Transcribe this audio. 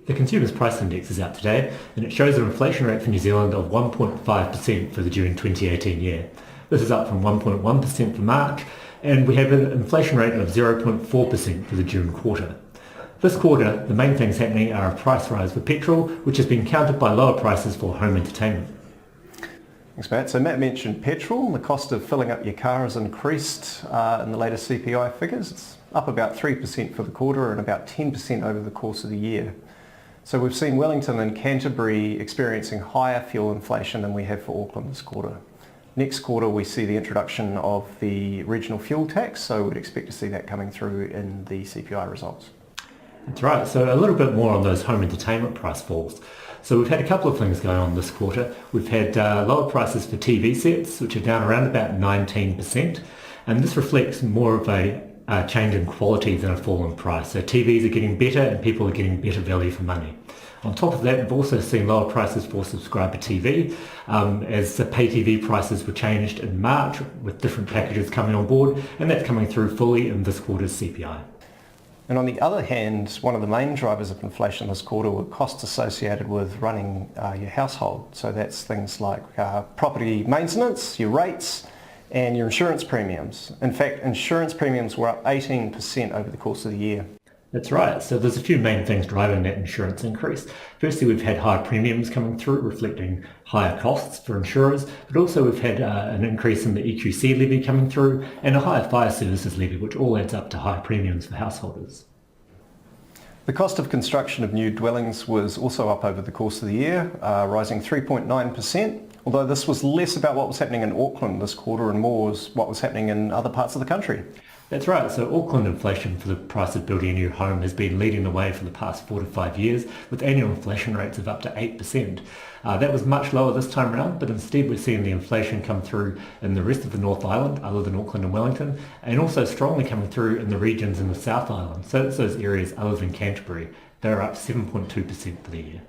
The Consumers Price Index is out today, and it shows an inflation rate for New Zealand of 1.5% for the June 2018 year. This is up from 1.1% for March, and we have an inflation rate of 0.4% for the June quarter. This quarter, the main things happening are a price rise for petrol, which has been countered by lower prices for home entertainment. Thanks, Matt. So Matt mentioned petrol. The cost of filling up your car has increased in the latest CPI figures. It's up about 3% for the quarter and about 10% over the course of the year. So we've seen Wellington and Canterbury experiencing higher fuel inflation than we have for Auckland this quarter. Next quarter we see the introduction of the regional fuel tax, so we'd expect to see that coming through in the CPI results. That's right, so a little bit more on those home entertainment price falls. So we've had a couple of things going on this quarter. We've had lower prices for TV sets, which are down around about 19%, and this reflects more of a change in quality than a fall in price. So TVs are getting better and people are getting better value for money. On top of that, we've also seen lower prices for subscriber TV as the pay TV prices were changed in March with different packages coming on board, and that's coming through fully in this quarter's CPI. And on the other hand, one of the main drivers of inflation this quarter were costs associated with running your household. So that's things like property maintenance, your rates, and your insurance premiums. In fact, insurance premiums were up 18% over the course of the year. That's right. So there's a few main things driving that insurance increase. Firstly, we've had higher premiums coming through, reflecting higher costs for insurers, but also we've had an increase in the EQC levy coming through and a higher fire services levy, which all adds up to higher premiums for householders. The cost of construction of new dwellings was also up over the course of the year, rising 3.9%, although this was less about what was happening in Auckland this quarter and more was what was happening in other parts of the country. That's right. So Auckland inflation for the price of building a new home has been leading the way for the past 4 to 5 years, with annual inflation rates of up to 8%. That was much lower this time around, but instead we're seeing the inflation come through in the rest of the North Island, other than Auckland and Wellington, and also strongly coming through in the regions in the South Island. So it's those areas other than Canterbury. They're up 7.2% for the year.